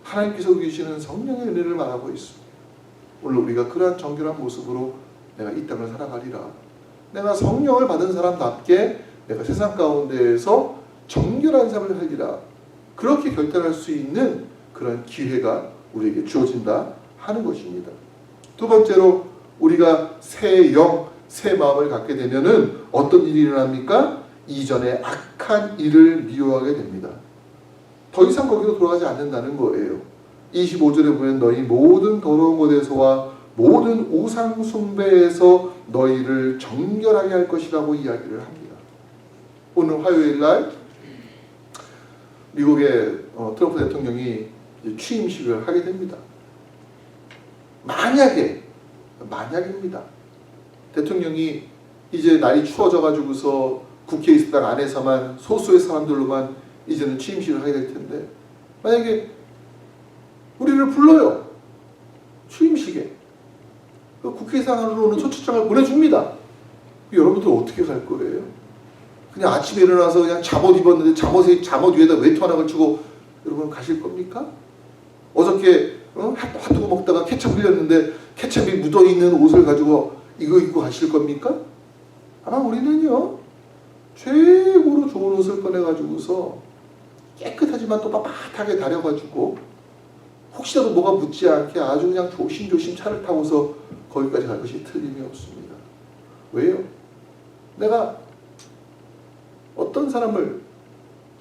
하나님께서 주시는 성령의 은혜를 말하고 있습니다. 오늘 우리가 그러한 정결한 모습으로 내가 이 땅을 살아가리라. 내가 성령을 받은 사람답게 내가 세상 가운데에서 정결한 삶을 살리라. 그렇게 결단할 수 있는 그런 기회가 우리에게 주어진다 하는 것입니다. 두 번째로 우리가 새 영, 새 마음을 갖게 되면은 어떤 일이 일어납니까? 이전에 악한 일을 미워하게 됩니다. 더 이상 거기로 돌아가지 않는다는 거예요. 25절에 보면 너희 모든 더러운 곳에서와 모든 우상 숭배에서 너희를 정결하게 할 것이라고 이야기를 합니다. 오늘 화요일 날 미국의 트럼프 대통령이 취임식을 하게 됩니다. 만약입니다. 대통령이 이제 날이 추워져 가지고서 국회에 있었던 안에서만 소수의 사람들로만 이제는 취임식을 하게 될 텐데 만약에 우리를 불러요. 취임식에. 그 국회의사관으로는 초청장을 보내줍니다. 여러분들 어떻게 갈 거예요? 그냥 아침에 일어나서 그냥 잠옷 입었는데 잠옷 위에다 외투 하나 걸치고 여러분 가실 겁니까? 어저께 핫도그 먹다가 케첩 흘렸는데 케첩이 묻어있는 옷을 가지고 이거 입고 가실 겁니까? 아마 우리는요, 최고로 좋은 옷을 꺼내가지고서 깨끗하지만 또 빳빳하게 다려가지고 혹시라도 뭐가 묻지 않게 아주 그냥 조심조심 차를 타고서 거기까지 갈 것이 틀림이 없습니다. 왜요? 내가 어떤 사람을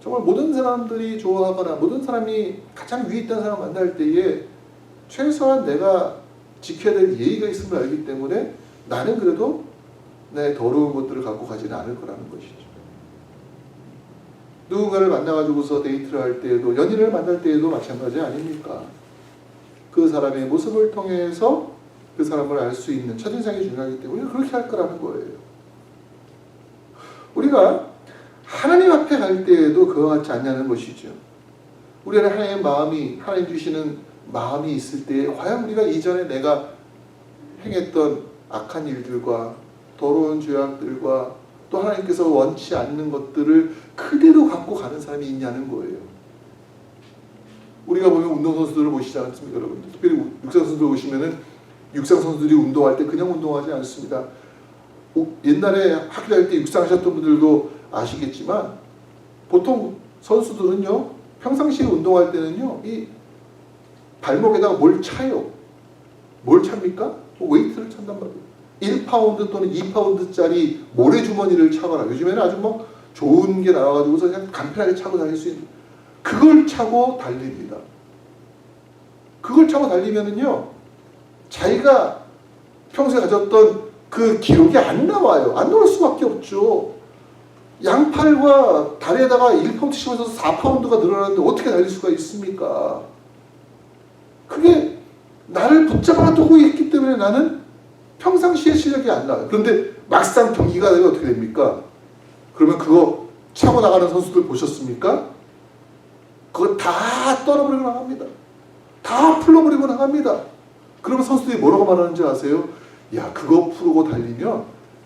정말 모든 사람들이 좋아하거나 모든 사람이 가장 위에 있다는 사람을 만날 때에 최소한 내가 지켜야 될 예의가 있음을 알기 때문에 나는 그래도 내 더러운 것들을 갖고 가지는 않을 거라는 것이죠. 누군가를 만나가지고서 데이트를 할 때에도, 연인을 만날 때에도 마찬가지 아닙니까? 그 사람의 모습을 통해서 그 사람을 알 수 있는 첫인상이 중요하기 때문에 그렇게 할 거라는 거예요. 우리가 하나님 앞에 갈 때에도 그와 같지 않냐는 것이죠. 우리 안에 하나님의 마음이, 하나님 주시는 마음이 있을 때에 과연 우리가 이전에 내가 행했던 악한 일들과 더러운 죄악들과 또 하나님께서 원치 않는 것들을 그대로 갖고 가는 사람이 있냐는 거예요. 우리가 보면 운동선수들을 보시지 않습니까, 여러분? 특별히 육상선수들 보시면은 육상선수들이 운동할 때 그냥 운동하지 않습니다. 옛날에 학교 다닐 때 육상하셨던 분들도 아시겠지만 보통 선수들은요, 평상시에 운동할 때는요, 이 발목에다가 뭘 차요. 뭘 찹니까? 웨이트를 찬단 말이에요. 1파운드 또는 2파운드짜리 모래주머니를 차거나, 요즘에는 아주 뭐 좋은 게 나와가지고서 그냥 간편하게 차고 다닐 수 있는 그걸 차고 달립니다. 그걸 차고 달리면은요 자기가 평소에 가졌던 그 기록이 안 나와요. 안 나올 수밖에 없죠. 양팔과 다리에다가 1파운드 씩에서 4파운드가 늘어나는데 어떻게 달릴 수가 있습니까? 그게 나를 붙잡아 두고 있기 때문에 나는 평상시에 실력이 안 나와요. 그런데 막상 경기가 되면 어떻게 됩니까? 그러면 그거 차고 나가는 선수들 보셨습니까? 그거 다 떨어버리고 나갑니다. 다 풀어버리고 나갑니다. 그러면 선수들이 뭐라고 말하는지 아세요? 야, 그거 풀고 달리면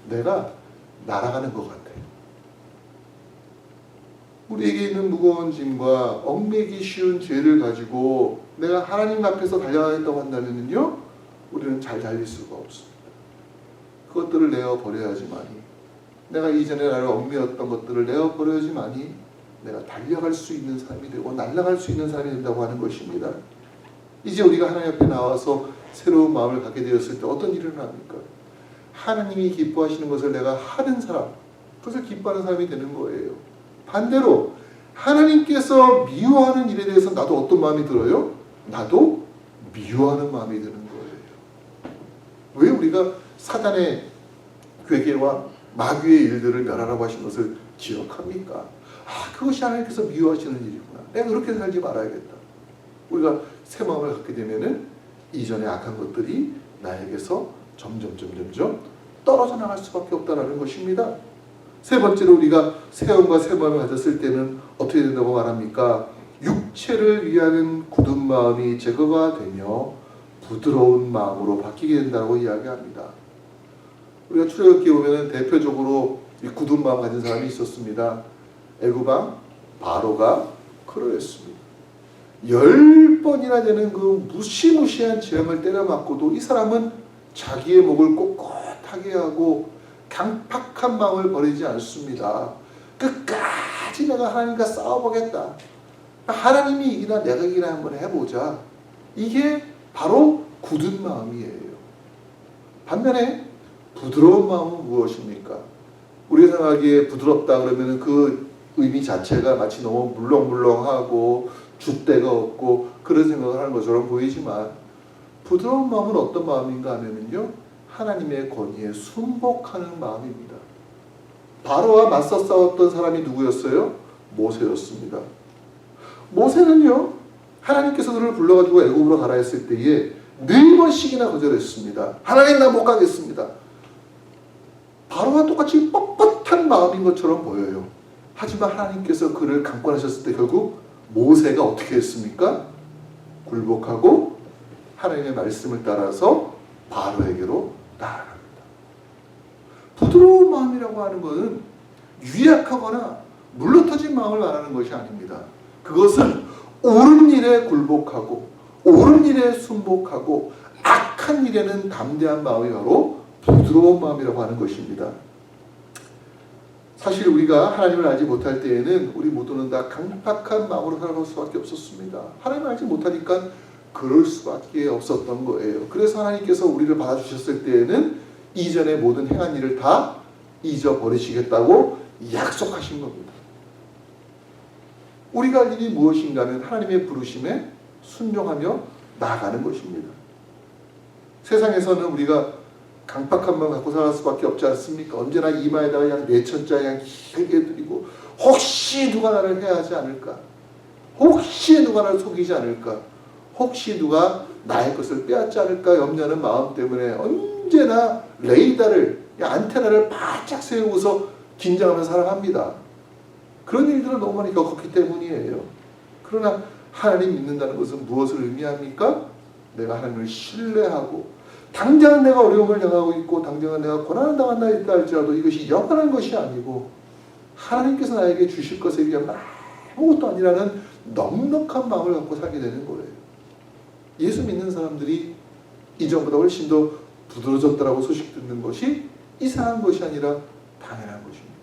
내가 날아가는 것 같아. 우리에게 있는 무거운 짐과 얽매기 쉬운 죄를 가지고 내가 하나님 앞에서 달려가겠다고 한다면요, 우리는 잘 달릴 수가 없습니다. 그것들을 내어버려야지만이, 내가 이전에 나를 얽매였던 것들을 내어버려야지만이 내가 달려갈 수 있는 사람이 되고 날아갈 수 있는 사람이 된다고 하는 것입니다. 이제 우리가 하나님 앞에 나와서 새로운 마음을 갖게 되었을 때 어떤 일을 합니까? 하나님이 기뻐하시는 것을 내가 하는 사람, 그것을 기뻐하는 사람이 되는 거예요. 반대로 하나님께서 미워하는 일에 대해서 나도 어떤 마음이 들어요? 나도 미워하는 마음이 드는 거예요. 왜 우리가 사단의 괴계와 마귀의 일들을 멸하라고 하신 것을 기억합니까? 아, 그것이 하나님께서 미워하시는 일이구나. 내가 그렇게 살지 말아야겠다. 우리가 새 마음을 갖게 되면은 이전의 악한 것들이 나에게서 점점 떨어져 나갈 수밖에 없다는 것입니다. 세 번째로 우리가 새 영과 새 마음을 가졌을 때는 어떻게 된다고 말합니까? 육체를 위하는 굳은 마음이 제거가 되며 부드러운 마음으로 바뀌게 된다고 이야기합니다. 우리가 출애굽기에 보면 대표적으로 이 굳은 마음 가진 사람이 있었습니다. 애굽왕 바로가 그러했습니다. 10번이나 되는 그 무시무시한 재앙을 때려맞고도 이 사람은 자기의 목을 꼿꼿하게 하고 강팍한 마음을 버리지 않습니다. 끝까지 내가 하나님과 싸워보겠다. 하나님이 이기나 내가 이기나 한번 해보자. 이게 바로 굳은 마음이에요. 반면에 부드러운 마음은 무엇입니까? 우리가 생각하기에 부드럽다 그러면 그 의미 자체가 마치 너무 물렁물렁하고 줏대가 없고 그런 생각을 하는 것처럼 보이지만, 부드러운 마음은 어떤 마음인가 하면요, 하나님의 권위에 순복하는 마음입니다. 바로와 맞서 싸웠던 사람이 누구였어요? 모세였습니다. 모세는요, 하나님께서 그를 불러가지고 애굽으로 가라 했을 때에 4번씩이나 거절했습니다. 하나님, 나 못 가겠습니다. 바로와 똑같이 뻣뻣한 마음인 것처럼 보여요. 하지만 하나님께서 그를 강권하셨을 때 결국 모세가 어떻게 했습니까? 굴복하고 하나님의 말씀을 따라서 바로에게로 나아갑니다. 부드러운 마음이라고 하는 것은 유약하거나 물러터진 마음을 말하는 것이 아닙니다. 그것은 옳은 일에 굴복하고 옳은 일에 순복하고 악한 일에는 담대한 마음이 바로 부드러운 마음이라고 하는 것입니다. 사실 우리가 하나님을 알지 못할 때에는 우리 모두는 다 강팍한 마음으로 살아갈 수밖에 없었습니다. 하나님을 알지 못하니까 그럴 수밖에 없었던 거예요. 그래서 하나님께서 우리를 받아주셨을 때에는 이전의 모든 행한 일을 다 잊어버리시겠다고 약속하신 겁니다. 우리가 할 일이 무엇인가 하면 하나님의 부르심에 순종하며 나아가는 것입니다. 세상에서는 우리가 강팍한 마음 갖고 살아갈 수밖에 없지 않습니까? 언제나 이마에다가 그냥 내천자 그냥 길게 드리고, 혹시 누가 나를 해하지 않을까? 혹시 누가 나를 속이지 않을까? 혹시 누가 나의 것을 빼앗지 않을까 염려하는 마음 때문에 언제나 레이더를, 안테나를 바짝 세우고서 긴장하면서 살아갑니다. 그런 일들을 너무 많이 겪었기 때문이에요. 그러나 하나님 믿는다는 것은 무엇을 의미합니까? 내가 하나님을 신뢰하고, 당장은 내가 어려움을 당하고 있고 당장은 내가 고난을 당한다 했다 할지라도 이것이 영원한 것이 아니고 하나님께서 나에게 주실 것에 비하면 아무것도 아니라는 넉넉한 마음을 갖고 살게 되는 거예요. 예수 믿는 사람들이 이전보다 훨씬 더 부드러워졌다라고 소식 듣는 것이 이상한 것이 아니라 당연한 것입니다.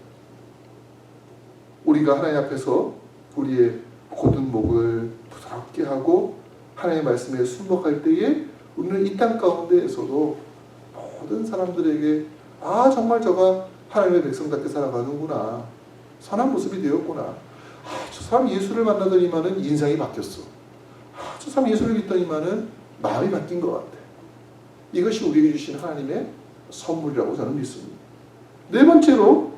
우리가 하나님 앞에서 우리의 고든 목을 부드럽게 하고 하나님의 말씀에 순복할 때에 우리는 이 땅 가운데에서도 모든 사람들에게 정말 저가 하나님의 백성답게 살아가는구나, 선한 모습이 되었구나. 저 사람 예수를 만나더니만은 인상이 바뀌었어. 저 사람 예수를 믿더니만은 마음이 바뀐 것 같아. 이것이 우리에게 주신 하나님의 선물이라고 저는 믿습니다. 네 번째로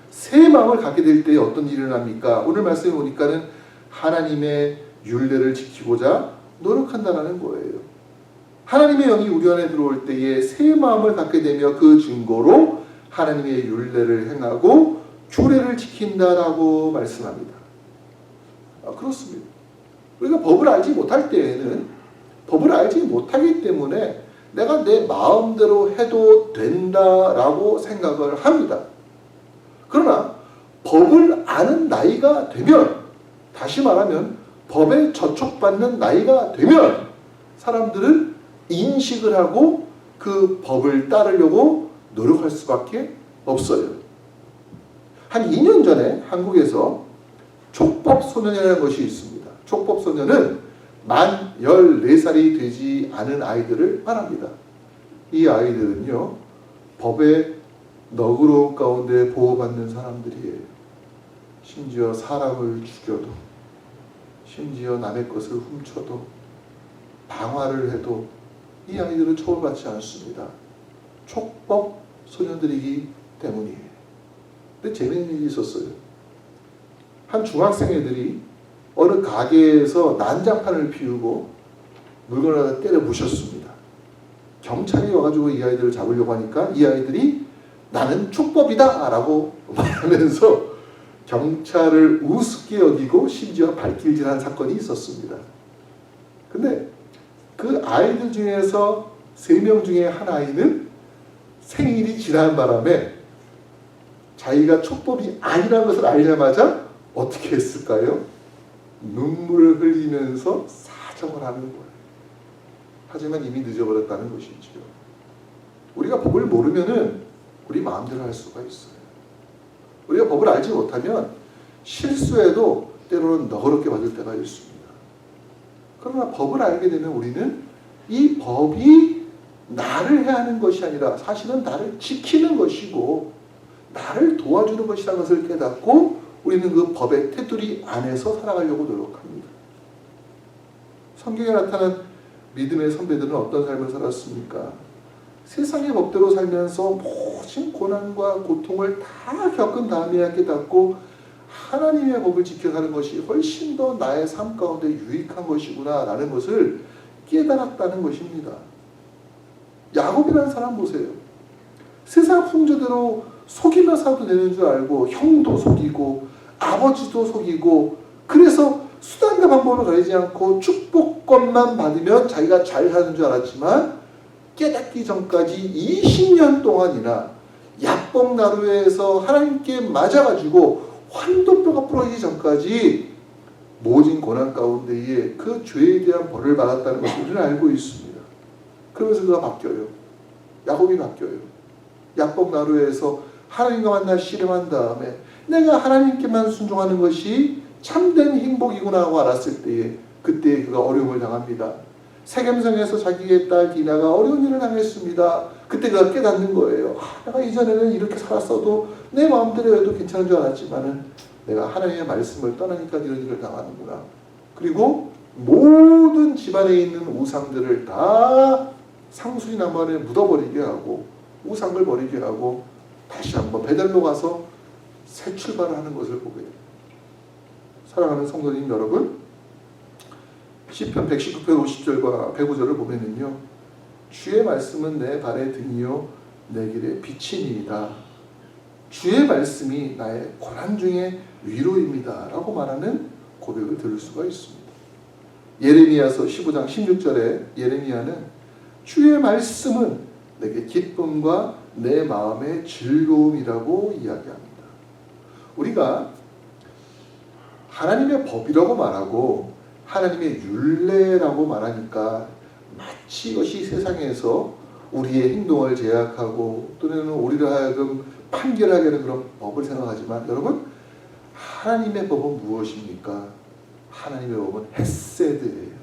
새 마음을 갖게 될 때 어떤 일이 일어납니까? 오늘 말씀에 보니까는 하나님의 율례를 지키고자 노력한다는 거예요. 하나님의 영이 우리 안에 들어올 때에 새 마음을 갖게 되며 그 증거로 하나님의 율례를 행하고 규례를 지킨다라고 말씀합니다. 그렇습니다. 우리가 법을 알지 못할 때에는 법을 알지 못하기 때문에 내가 내 마음대로 해도 된다라고 생각을 합니다. 그러나 법을 아는 나이가 되면, 다시 말하면 법에 저촉받는 나이가 되면 사람들은 인식을 하고 그 법을 따르려고 노력할 수밖에 없어요. 한 2년 전에 한국에서 촉법소년이라는 것이 있습니다. 촉법소년은 만 14살이 되지 않은 아이들을 말합니다. 이 아이들은요, 법의 너그러움 가운데 보호받는 사람들이에요. 심지어 사람을 죽여도, 심지어 남의 것을 훔쳐도, 방화를 해도 이 아이들은 처벌받지 않습니다. 촉법 소년들이기 때문이에요. 근데 재미있는 일이 있었어요. 한 중학생 애들이 어느 가게에서 난장판을 피우고 물건을 하나 때려 부셨습니다. 경찰이 와가지고 이 아이들을 잡으려고 하니까 이 아이들이 나는 촉법이다 라고 말하면서 경찰을 우습게 여기고 심지어 발길질한 사건이 있었습니다. 근데 그 아이들 중에서 3명 중에 한 아이는 생일이 지난 바람에 자기가 촉법이 아니라는 것을 알자마자 어떻게 했을까요? 눈물을 흘리면서 사정을 하는 거예요. 하지만 이미 늦어버렸다는 것이죠. 우리가 법을 모르면은 우리 마음대로 할 수가 있어요. 우리가 법을 알지 못하면 실수해도 때로는 너그럽게 받을 때가 있습니다. 그러나 법을 알게 되면 우리는 이 법이 나를 해야 하는 것이 아니라 사실은 나를 지키는 것이고 나를 도와주는 것이라는 것을 깨닫고 우리는 그 법의 테두리 안에서 살아가려고 노력합니다. 성경에 나타난 믿음의 선배들은 어떤 삶을 살았습니까? 세상의 법대로 살면서 모든 고난과 고통을 다 겪은 다음에야 깨닫고 하나님의 법을 지켜가는 것이 훨씬 더 나의 삶 가운데 유익한 것이구나 라는 것을 깨달았다는 것입니다. 야곱이라는 사람 보세요. 세상 풍조대로 속이며 살아도 되는 줄 알고 형도 속이고 아버지도 속이고 그래서 수단과 방법을 가리지 않고 축복권만 받으면 자기가 잘 사는 줄 알았지만 깨닫기 전까지 20년 동안이나 약봉나루에서 하나님께 맞아가지고 환도뼈가 부러지기 전까지 모진 고난 가운데에 그 죄에 대한 벌을 받았다는 것을 우리는 알고 있습니다. 그러면서 그가 바뀌어요. 야곱이 바뀌어요. 약봉나루에서 하나님과 만나 씨름한 다음에 내가 하나님께만 순종하는 것이 참된 행복이구나 하고 알았을 때에 그때 그가 어려움을 당합니다. 세겜성에서 자기의 딸 디나가 어려운 일을 당했습니다. 그때 그가 깨닫는 거예요. 내가 이전에는 이렇게 살았어도 내 마음대로 해도 괜찮은 줄 알았지만은 내가 하나님의 말씀을 떠나니까 이런 일을 당하는구나. 그리고 모든 집안에 있는 우상들을 다 상수리 나무 안에 묻어버리게 하고 우상을 버리게 하고 다시 한번 베델로 가서 새 출발을 하는 것을 보게 됩니다. 사랑하는 성도님 여러분, 시편 119편 50절과 105절을 보면은요, 주의 말씀은 내 발의 등이요 내 길의 빛이니이다. 주의 말씀이 나의 고난 중에 위로입니다 라고 말하는 고백을 들을 수가 있습니다. 예레미야서 15장 16절에 예레미야는 주의 말씀은 내게 기쁨과 내 마음의 즐거움이라고 이야기합니다. 우리가 하나님의 법이라고 말하고 하나님의 율례라고 말하니까 마치 이것이 세상에서 우리의 행동을 제약하고 또는 우리를 하여금 판결하게 하는 그런 법을 생각하지만 여러분, 하나님의 법은 무엇입니까? 하나님의 법은 헤세드예요.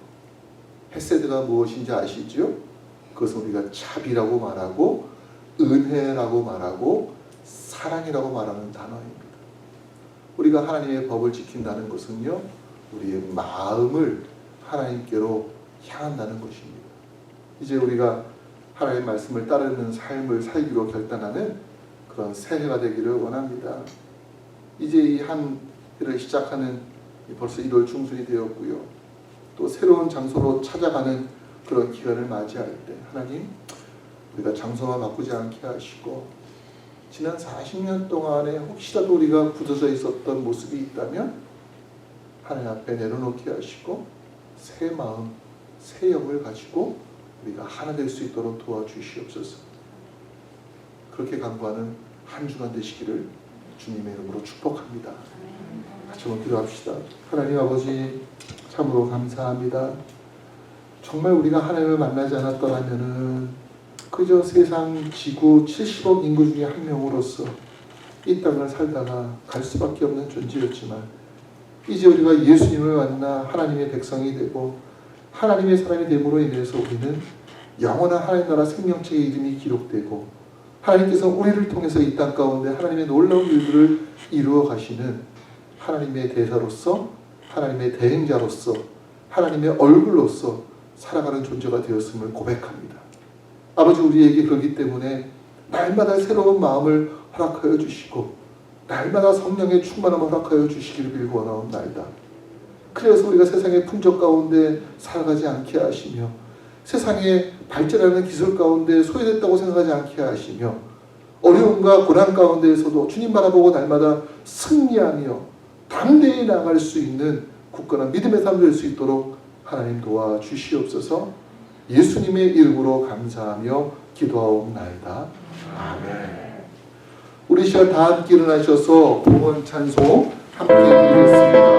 헤세드가 무엇인지 아시죠? 그것은 우리가 자비라고 말하고 은혜라고 말하고 사랑이라고 말하는 단어입니다. 우리가 하나님의 법을 지킨다는 것은요, 우리의 마음을 하나님께로 향한다는 것입니다. 이제 우리가 하나님의 말씀을 따르는 삶을 살기로 결단하는 그런 새해가 되기를 원합니다. 이제 이 한 해를 시작하는 벌써 1월 중순이 되었고요. 또 새로운 장소로 찾아가는 그런 기간을 맞이할 때 하나님, 우리가 장소만 바꾸지 않게 하시고 지난 40년 동안에 혹시라도 우리가 굳어져 있었던 모습이 있다면 하나님 앞에 내려놓게 하시고 새 마음, 새 영을 가지고 우리가 하나 될 수 있도록 도와주시옵소서. 그렇게 간구하는 한 주간 되시기를 주님의 이름으로 축복합니다. 같이 한번 기도합시다. 하나님 아버지, 참으로 감사합니다. 정말 우리가 하나님을 만나지 않았더라면은 그저 세상 지구 70억 인구 중에 한 명으로서 이 땅을 살다가 갈 수밖에 없는 존재였지만 이제 우리가 예수님을 만나 하나님의 백성이 되고 하나님의 사람이 됨으로 인해서 우리는 영원한 하나님 나라 생명책의 이름이 기록되고 하나님께서 우리를 통해서 이 땅 가운데 하나님의 놀라운 일들을 이루어 가시는 하나님의 대사로서, 하나님의 대행자로서, 하나님의 얼굴로서 살아가는 존재가 되었음을 고백합니다. 아버지, 우리에게 그렇기 때문에 날마다 새로운 마음을 허락하여 주시고 날마다 성령의 충만함을 허락하여 주시기를 빌고 원하옵나이다. 그래서 우리가 세상의 풍족 가운데 살아가지 않게 하시며 세상에 발전하는 기술 가운데 소외됐다고 생각하지 않게 하시며 어려움과 고난 가운데에서도 주님 바라보고 날마다 승리하며 담대히 나아갈 수 있는 굳건한 믿음의 삶 될 수 있도록 하나님 도와주시옵소서. 예수님의 이름으로 감사하며 기도하옵나이다. 아멘. 우리 시간 다 함께 일어나셔서 봉헌 찬송 함께 드리겠습니다.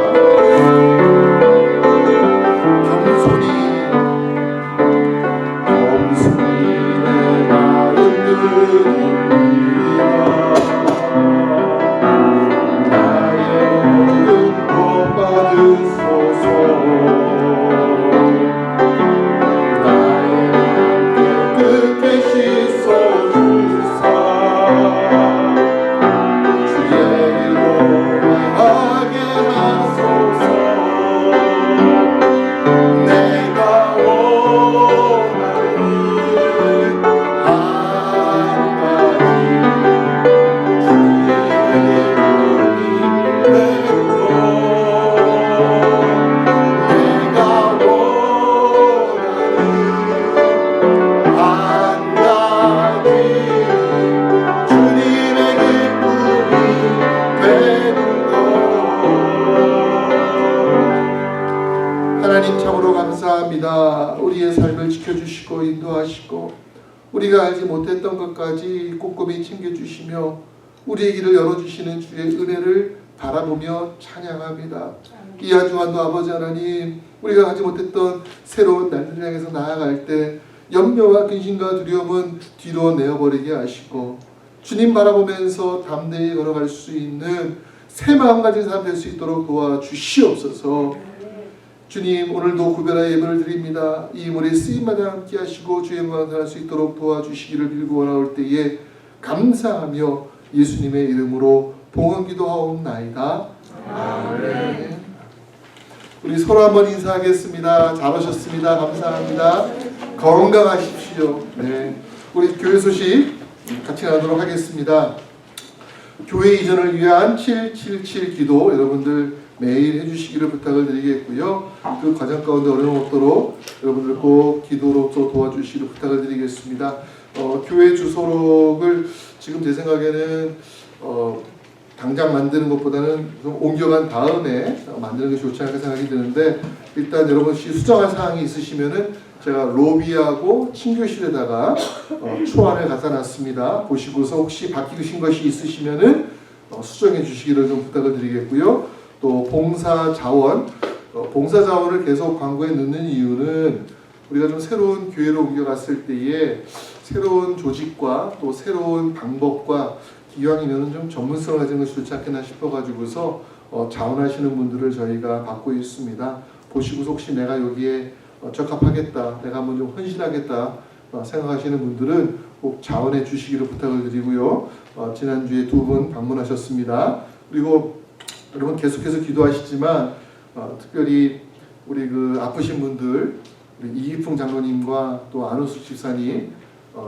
겸손히 내 마음 드립니다. 나의 모든 것 받으소서. 우리의 삶을 지켜주시고 인도하시고 우리가 알지 못했던 것까지 꼼꼼히 챙겨주시며 우리의 길을 열어주시는 주의 은혜를 바라보며 찬양합니다. 이 한 주간도 아버지 하나님, 우리가 하지 못했던 새로운 날들을 향해서 나아갈 때 염려와 근심과 두려움은 뒤로 내어버리게 하시고 주님 바라보면서 담대히 걸어갈 수 있는 새 마음 가진 사람 될 수 있도록 도와주시옵소서. 주님, 오늘도 구별하여 예배를 드립니다. 이 인물의 쓰임마다 함께 하시고 주의 영광을 드릴 수 있도록 도와주시기를 빌고 원하올 때에 감사하며 예수님의 이름으로 봉헌 기도하옵나이다. 아멘. 우리 서로 한번 인사하겠습니다. 잘 오셨습니다. 감사합니다. 건강하십시오. 네. 우리 교회 소식 같이 나누도록 하겠습니다. 교회 이전을 위한 777 기도 여러분들 매일 해주시기를 부탁을 드리겠고요. 그 과정 가운데 어려움 없도록 여러분들 꼭 기도로서 도와주시기를 부탁을 드리겠습니다. 교회 주소록을 지금 제 생각에는 당장 만드는 것보다는 좀 옮겨간 다음에 만드는 것이 좋지 않을까 생각이 드는데, 일단 여러분이 수정할 사항이 있으시면은 제가 로비하고 친교실에다가 초안을 갖다 놨습니다. 보시고서 혹시 바뀌신 것이 있으시면은 수정해 주시기를 좀 부탁을 드리겠고요. 또 봉사 자원을 계속 광고에 넣는 이유는 우리가 좀 새로운 교회로 옮겨갔을 때에 새로운 조직과 또 새로운 방법과 이왕이면 좀 전문성을 가진 것이 좋지 않겠나 싶어가지고서 자원하시는 분들을 저희가 받고 있습니다. 보시고서 혹시 내가 여기에 적합하겠다, 내가 한번 좀 헌신하겠다 생각하시는 분들은 꼭 자원해 주시기를 부탁을 드리고요. 지난주에 2분 방문하셨습니다. 그리고 여러분 계속해서 기도하시지만 특별히 우리 그 아프신 분들, 우리 이기풍 장로님과 또 안우숙 집사님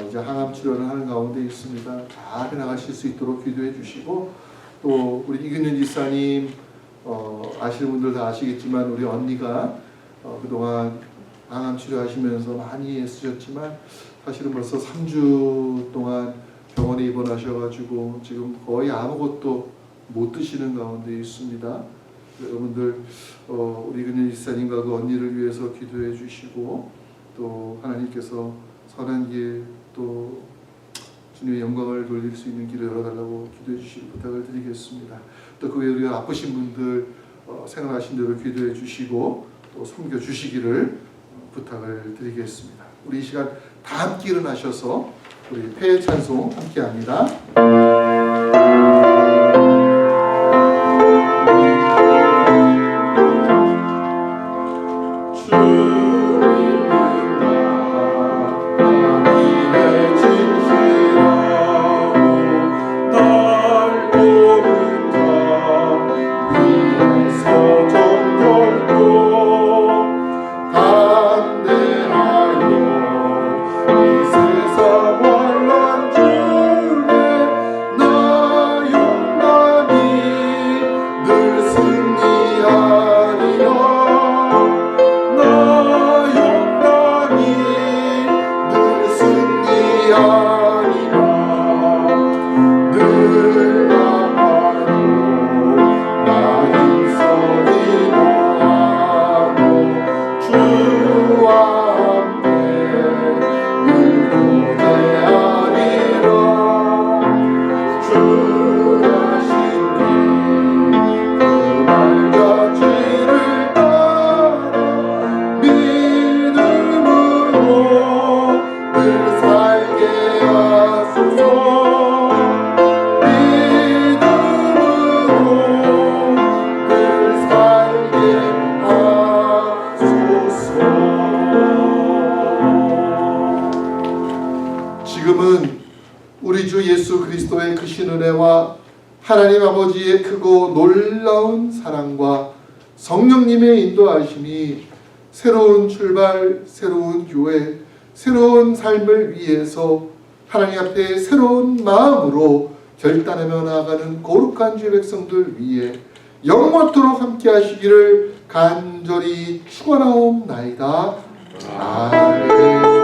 이제 항암 치료를 하는 가운데 있습니다. 잘 나가실 수 있도록 기도해 주시고, 또 우리 이근윤 집사님 아시는 분들 다 아시겠지만 우리 언니가 그동안 항암 치료하시면서 많이 애쓰셨지만 사실은 벌써 3주 동안 병원에 입원하셔가지고 지금 거의 아무것도 못 드시는 가운데 있습니다. 여러분들 우리 이근윤 집사님과 그 언니를 위해서 기도해 주시고, 또 하나님께서 선한 길, 또 주님의 영광을 돌릴 수 있는 길을 열어달라고 기도해 주시기 부탁을 드리겠습니다. 또 그 외에 우리 아프신 분들 생각하신 대로 기도해 주시고 또 섬겨 주시기를 부탁을 드리겠습니다. 우리 이 시간 다 함께 일어나셔서 우리 폐 찬송 함께 합니다. 지금은 우리 주 예수 그리스도의 크신 은혜와 하나님 아버지의 크고 놀라운 사랑과 성령님의 인도하심이 새로운 출발, 새로운 교회, 새로운 삶을 위해서 하나님 앞에 새로운 마음으로 결단하며 나아가는 거룩한 주의 백성들 위해 영원토록 함께 하시기를 간절히 축원하옵나이다. 아멘.